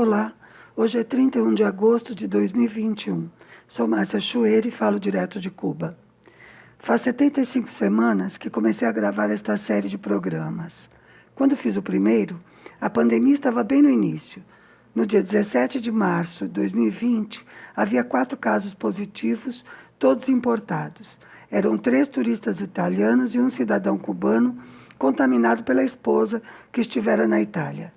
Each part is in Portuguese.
Olá, hoje é 31 de agosto de 2021. Sou Márcia Chueira e falo direto de Cuba. Faz 75 semanas que comecei a gravar esta série de programas. Quando fiz o primeiro, a pandemia estava bem no início. No dia 17 de março de 2020, havia 4 casos positivos, todos importados. Eram 3 turistas italianos e um cidadão cubano contaminado pela esposa que estivera na Itália.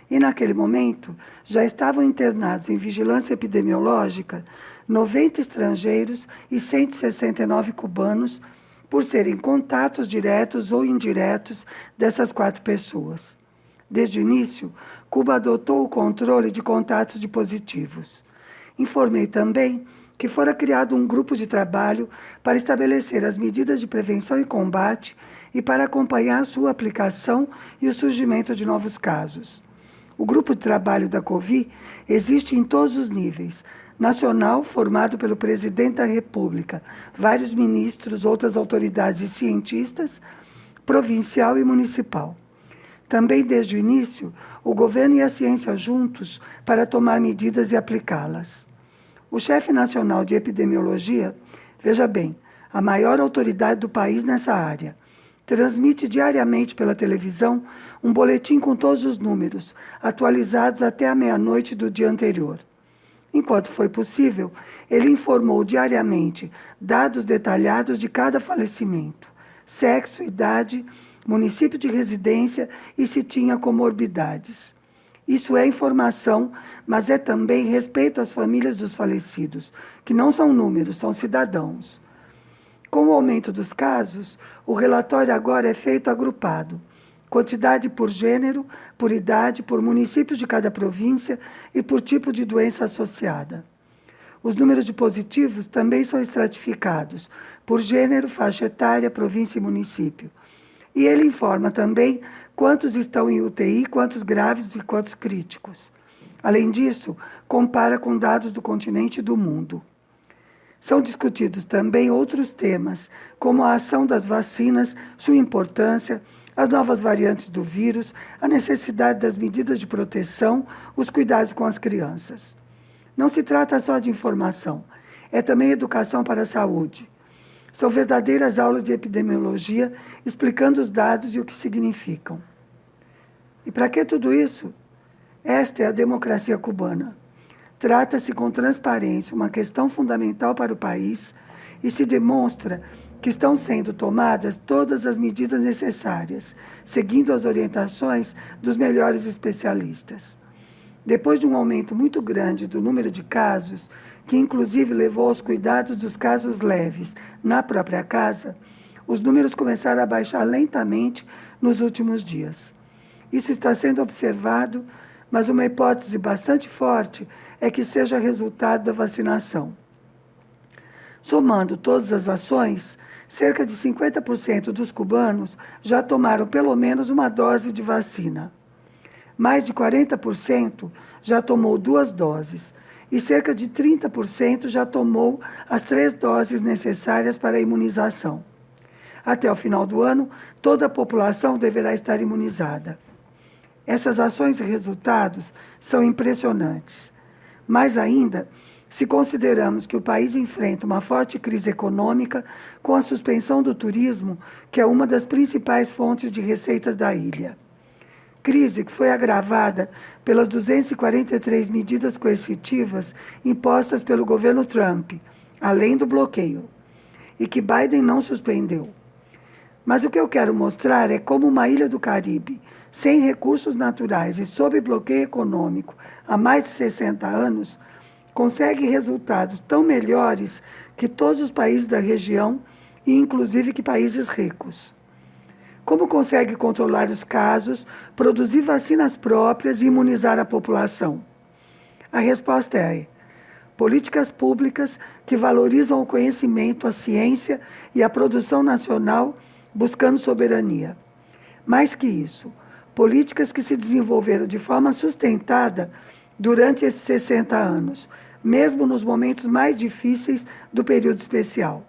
E naquele momento, já estavam internados em vigilância epidemiológica 90 estrangeiros e 169 cubanos, por serem contatos diretos ou indiretos dessas 4 pessoas. Desde o início, Cuba adotou o controle de contatos de positivos. Informei também que fora criado um grupo de trabalho para estabelecer as medidas de prevenção e combate e para acompanhar sua aplicação e o surgimento de novos casos. O grupo de trabalho da Covid existe em todos os níveis: nacional, formado pelo presidente da República, vários ministros, outras autoridades e cientistas, provincial e municipal. Também, desde o início, o governo e a ciência juntos para tomar medidas e aplicá-las. O chefe nacional de epidemiologia, veja bem, a maior autoridade do país nessa área, transmite diariamente pela televisão um boletim com todos os números, atualizados até a meia-noite do dia anterior. Enquanto foi possível, ele informou diariamente dados detalhados de cada falecimento, sexo, idade, município de residência e se tinha comorbidades. Isso é informação, mas é também respeito às famílias dos falecidos, que não são números, são cidadãos. Com o aumento dos casos, o relatório agora é feito agrupado. Quantidade por gênero, por idade, por municípios de cada província e por tipo de doença associada. Os números de positivos também são estratificados por gênero, faixa etária, província e município. E ele informa também quantos estão em UTI, quantos graves e quantos críticos. Além disso, compara com dados do continente e do mundo. São discutidos também outros temas, como a ação das vacinas, sua importância, as novas variantes do vírus, a necessidade das medidas de proteção, os cuidados com as crianças. Não se trata só de informação, é também educação para a saúde. São verdadeiras aulas de epidemiologia, explicando os dados e o que significam. E para que tudo isso? Esta é a democracia cubana. Trata-se com transparência uma questão fundamental para o país e se demonstra que estão sendo tomadas todas as medidas necessárias, seguindo as orientações dos melhores especialistas. Depois de um aumento muito grande do número de casos, que inclusive levou aos cuidados dos casos leves na própria casa, os números começaram a baixar lentamente nos últimos dias. Isso está sendo observado, mas uma hipótese bastante forte é que seja resultado da vacinação. Somando todas as ações, cerca de 50% dos cubanos já tomaram pelo menos uma dose de vacina. Mais de 40% já tomou 2 doses e cerca de 30% já tomou as 3 doses necessárias para a imunização. Até o final do ano, toda a população deverá estar imunizada. Essas ações e resultados são impressionantes. Mais ainda, se consideramos que o país enfrenta uma forte crise econômica com a suspensão do turismo, que é uma das principais fontes de receitas da ilha. Crise que foi agravada pelas 243 medidas coercitivas impostas pelo governo Trump, além do bloqueio, e que Biden não suspendeu. Mas o que eu quero mostrar é como uma ilha do Caribe, sem recursos naturais e sob bloqueio econômico há mais de 60 anos, consegue resultados tão melhores que todos os países da região e inclusive que países ricos. Como consegue controlar os casos, produzir vacinas próprias e imunizar a população? A resposta é: políticas públicas que valorizam o conhecimento, a ciência e a produção nacional, buscando soberania. Mais que isso, políticas que se desenvolveram de forma sustentada durante esses 60 anos, mesmo nos momentos mais difíceis do período especial.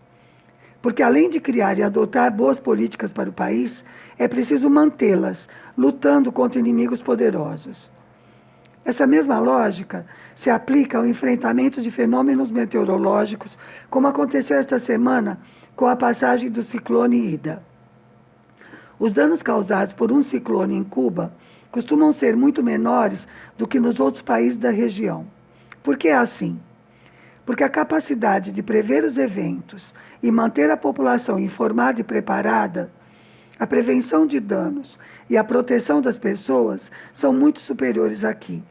Porque além de criar e adotar boas políticas para o país, é preciso mantê-las, lutando contra inimigos poderosos. Essa mesma lógica se aplica ao enfrentamento de fenômenos meteorológicos, como aconteceu esta semana com a passagem do ciclone Ida. Os danos causados por um ciclone em Cuba costumam ser muito menores do que nos outros países da região. Por que é assim? Porque a capacidade de prever os eventos e manter a população informada e preparada, a prevenção de danos e a proteção das pessoas são muito superiores aqui.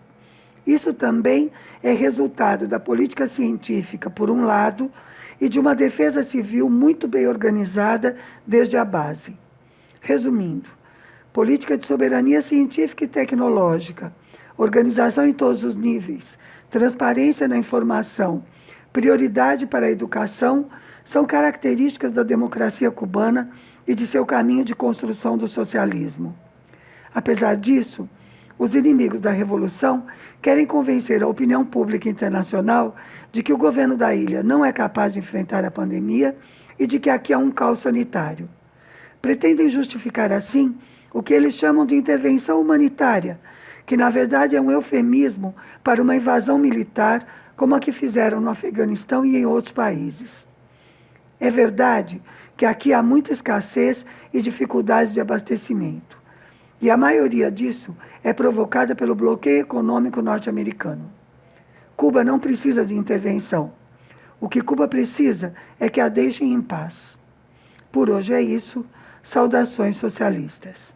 Isso também é resultado da política científica, por um lado, e de uma defesa civil muito bem organizada desde a base. Resumindo, política de soberania científica e tecnológica, organização em todos os níveis, transparência na informação, prioridade para a educação são características da democracia cubana e de seu caminho de construção do socialismo. Apesar disso, os inimigos da revolução querem convencer a opinião pública internacional de que o governo da ilha não é capaz de enfrentar a pandemia e de que aqui há um caos sanitário. Pretendem justificar assim o que eles chamam de intervenção humanitária, que na verdade é um eufemismo para uma invasão militar como a que fizeram no Afeganistão e em outros países. É verdade que aqui há muita escassez e dificuldades de abastecimento. E a maioria disso é provocada pelo bloqueio econômico norte-americano. Cuba não precisa de intervenção. O que Cuba precisa é que a deixem em paz. Por hoje é isso. Saudações socialistas.